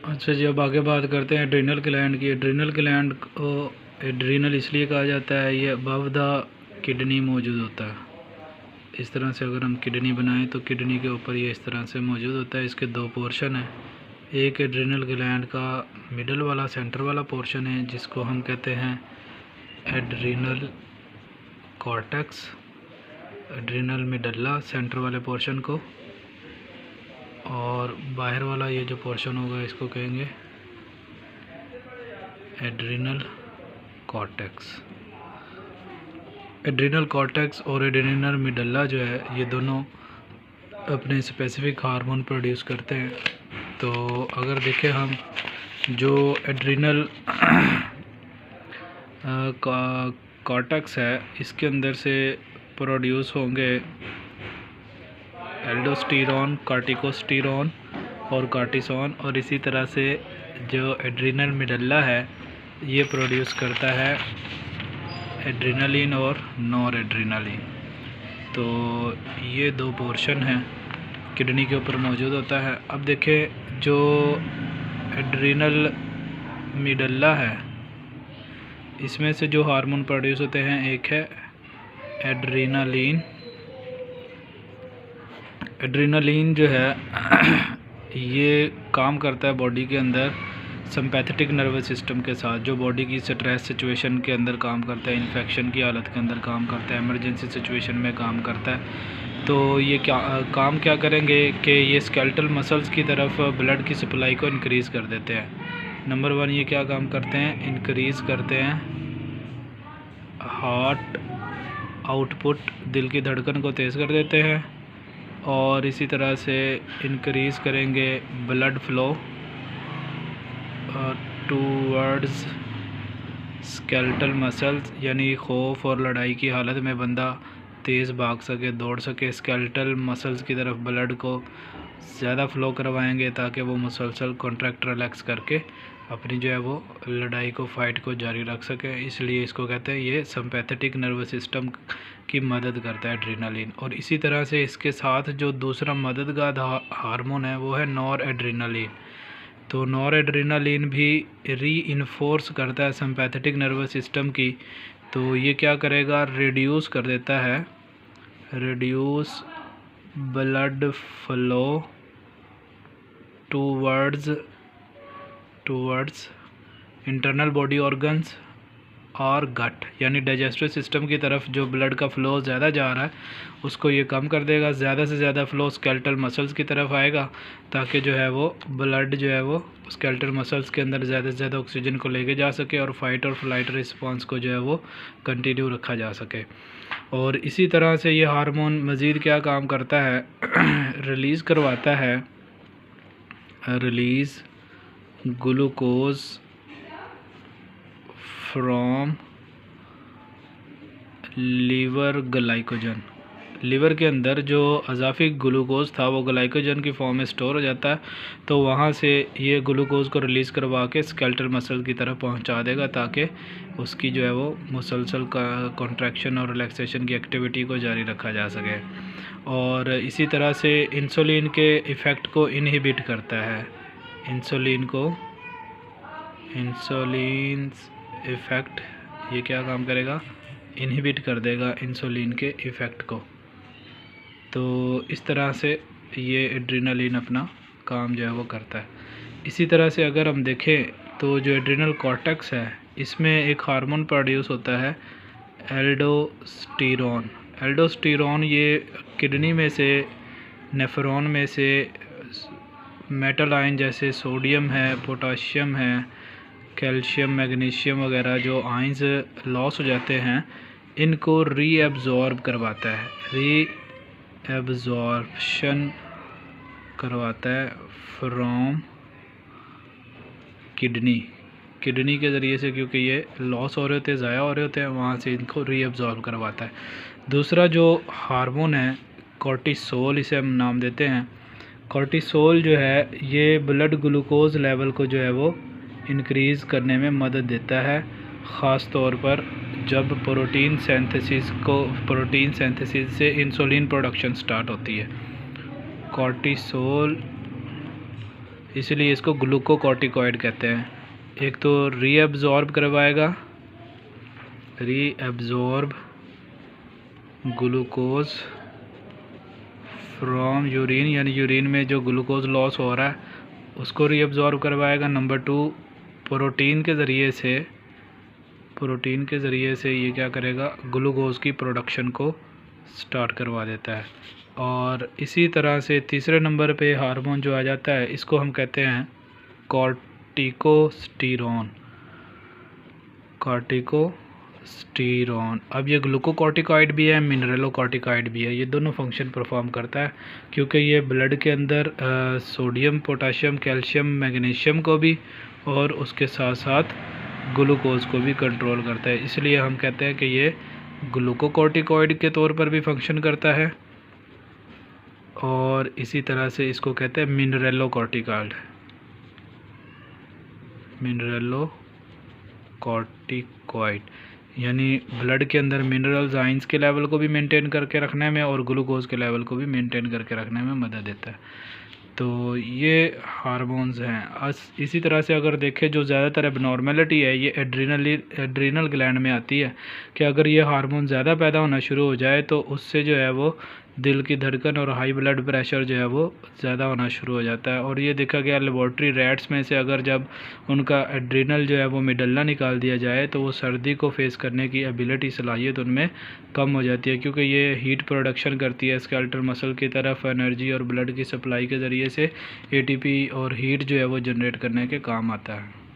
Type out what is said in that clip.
अच्छा जी, अब आगे बात करते हैं एड्रीनल ग्लैंड की। एड्रीनल ग्लैंड को एड्रीनल इसलिए कहा जाता है, ये अबव द किडनी मौजूद होता है। इस तरह से अगर हम किडनी बनाएं तो किडनी के ऊपर ये इस तरह से मौजूद होता है। इसके दो पोर्शन हैं, एक एड्रीनल ग्लैंड का मिडल वाला सेंटर वाला पोर्शन है जिसको हम कहते हैं एड्रीनल कॉर्टेक्स, एड्रीनल मिडल्ला सेंटर वाले पोर्शन को, और बाहर वाला ये जो पोर्शन होगा इसको कहेंगे एड्रीनल कॉर्टेक्स। एड्रीनल कॉर्टेक्स और एड्रीनल मिडल्ला जो है ये दोनों अपने स्पेसिफिक हार्मोन प्रोड्यूस करते हैं। तो अगर देखें हम जो एड्रीनल कॉर्टेक्स है इसके अंदर से प्रोड्यूस होंगे एल्डोस्टेरोन, कार्टिकोस्टेरोन और कार्टिसोन, और इसी तरह से जो एड्रीनल मिडल्ला है ये प्रोड्यूस करता है एड्रीनलिन और नॉर एड्रीनलिन। तो ये दो पोर्शन हैं किडनी के ऊपर मौजूद होता है। अब देखें जो एड्रीनल मिडल्ला है इसमें से जो हार्मोन प्रोड्यूस होते हैं, एक है एड्रीनलिन। एड्रीनलिन जो है ये काम करता है बॉडी के अंदर सिंपैथेटिक नर्वस सिस्टम के साथ, जो बॉडी की स्ट्रेस सिचुएशन के अंदर काम करता है, इन्फेक्शन की हालत के अंदर काम करता है, इमरजेंसी सिचुएशन में काम करता है। तो ये काम क्या करेंगे कि ये स्केलेटल मसल्स की तरफ ब्लड की सप्लाई को इंक्रीज़ कर देते हैं। नंबर वन, ये क्या काम करते हैं, इंक्रीज़ करते हैं हार्ट आउटपुट, दिल की धड़कन को तेज़ कर देते हैं, और इसी तरह से इंक्रीज़ करेंगे blood flow towards skeletal muscles, यानी खौफ और लड़ाई की हालत में बंदा तेज़ भाग सके, दौड़ सके। स्केलेटल मसल्स की तरफ ब्लड को ज़्यादा फ्लो करवाएंगे ताकि वो मुसलसल कॉन्ट्रैक्ट रिलैक्स करके अपनी जो है वो लड़ाई को, फाइट को जारी रख सके। इसलिए इसको कहते हैं ये सिंपैथेटिक नर्वस सिस्टम की मदद करता है एड्रीनलिन। और इसी तरह से इसके साथ जो दूसरा मददगार हार्मोन है वो है नॉर एड्रीनलिन। तो नॉर एड्रीनलिन भी रीइंफोर्स करता है सिंपैथेटिक नर्वस सिस्टम की। तो ये क्या करेगा, रिड्यूस कर देता है, reduce blood flow towards internal body organs और गट, यानी डाइजेस्टिव सिस्टम की तरफ जो ब्लड का फ़्लो ज़्यादा जा रहा है उसको ये कम कर देगा। ज़्यादा से ज़्यादा फ़्लो स्केलेटल मसल्स की तरफ आएगा ताकि जो है वो ब्लड जो है वो स्केलेटल मसल्स के अंदर ज़्यादा से ज़्यादा ऑक्सीजन को लेके जा सके और फाइट और फ्लाइट रिस्पॉन्स को जो है वो कंटिन्यू रखा जा सके। और इसी तरह से ये हार्मोन मज़ीद क्या काम करता है, रिलीज़ करवाता है, release glucose from liver glycogen. Liver के अंदर जो अज़ाफ़ी ग्लूकोज था वो ग्लाइकोजन की फॉर्म में स्टोर हो जाता है। तो वहाँ से ये ग्लूकोज को रिलीज़ करवा के स्केलेटल मसल की तरफ पहुँचा देगा ताकि उसकी जो है वो मुसलसल कॉन्ट्रैक्शन और रिलैक्सेशन की एक्टिविटी को जारी रखा जा सके। और इसी तरह से इंसुलिन के इफ़ेक्ट को इनहिबिट करता है। इंसुलिन इफ़ेक्ट ये क्या काम करेगा, इनहिबिट कर देगा इंसुलिन के इफ़ेक्ट को। तो इस तरह से ये एड्रीनलिन अपना काम जो है वो करता है। इसी तरह से अगर हम देखें तो जो एड्रीनल कॉर्टेक्स है इसमें एक हार्मोन प्रोड्यूस होता है एल्डोस्टेरोन। एल्डोस्टेरोन ये किडनी में से, नेफ्रॉन में से मेटल आयन जैसे सोडियम है, पोटाशियम है, कैल्शियम, मैग्नीशियम वगैरह जो आयंस लॉस हो जाते हैं इनको रीएब्जॉर्ब करवाता है, रीएब्जॉर्प्शन करवाता है फ्रॉम किडनी के ज़रिए से, क्योंकि ये लॉस हो रहे होते हैं, ज़ाया हो रहे होते हैं, वहाँ से इनको रीएब्जॉर्ब करवाता है। दूसरा जो हार्मोन है कॉर्टिसोल, इसे हम नाम देते हैं। कॉर्टिसोल जो है ये ब्लड ग्लूकोज लेवल को जो है वो इंक्रीज़ करने में मदद देता है, ख़ास तौर पर जब प्रोटीन सिंथेसिस से इंसुलिन प्रोडक्शन स्टार्ट होती है। कॉर्टिसोल इसलिए इसको ग्लूकोकॉर्टिकॉइड कहते हैं। एक तो रीएब्जॉर्ब करवाएगा, रीएब्जॉर्ब ग्लूकोज फ्रॉम यूरिन, यानी यूरिन में जो ग्लूकोज लॉस हो रहा है उसको रीअब्जॉर्ब करवाएगा। नंबर 2, प्रोटीन के ज़रिए से ये क्या करेगा, ग्लूकोज की प्रोडक्शन को स्टार्ट करवा देता है। और इसी तरह से तीसरे नंबर पे हार्मोन जो आ जाता है, इसको हम कहते हैं कॉर्टिकोस्टेरॉन। अब ये ग्लूकोकॉर्टिकॉइड भी है, मिनरलोकॉर्टिकॉइड भी है, ये दोनों फंक्शन परफॉर्म करता है क्योंकि ये ब्लड के अंदर सोडियम, पोटाशियम, कैल्शियम, मैग्नीशियम को भी और उसके साथ साथ ग्लूकोज को भी कंट्रोल करता है। इसलिए हम कहते हैं कि ये ग्लूकोकॉर्टिकॉइड के तौर पर भी फंक्शन करता है और इसी तरह से इसको कहते हैं मिनरलोकॉर्टिकॉइड। यानी ब्लड के अंदर मिनरल्स, आइंस के लेवल को भी मेंटेन करके रखने में और ग्लूकोज के लेवल को भी मेंटेन करके रखने में मदद देता है। तो ये हार्मोन्स हैं। इसी तरह से अगर देखें, जो ज़्यादातर एबनॉर्मेलिटी है ये एड्रीनल ग्लैंड में आती है कि अगर ये हार्मोन ज़्यादा पैदा होना शुरू हो जाए तो उससे जो है वो दिल की धड़कन और हाई ब्लड प्रेशर जो है वो ज़्यादा होना शुरू हो जाता है। और ये देखा गया लेबॉर्ट्री रैट्स में से, अगर जब उनका एड्रीनल जो है वो मिडल्ला निकाल दिया जाए तो वो सर्दी को फेस करने की एबिलिटी, सलाहियत उनमें कम हो जाती है, क्योंकि ये हीट प्रोडक्शन करती है स्केलेटल मसल की तरफ एनर्जी और ब्लड की सप्लाई के ज़रिए से एटीपी और हीट जो है वो जनरेट करने के काम आता है।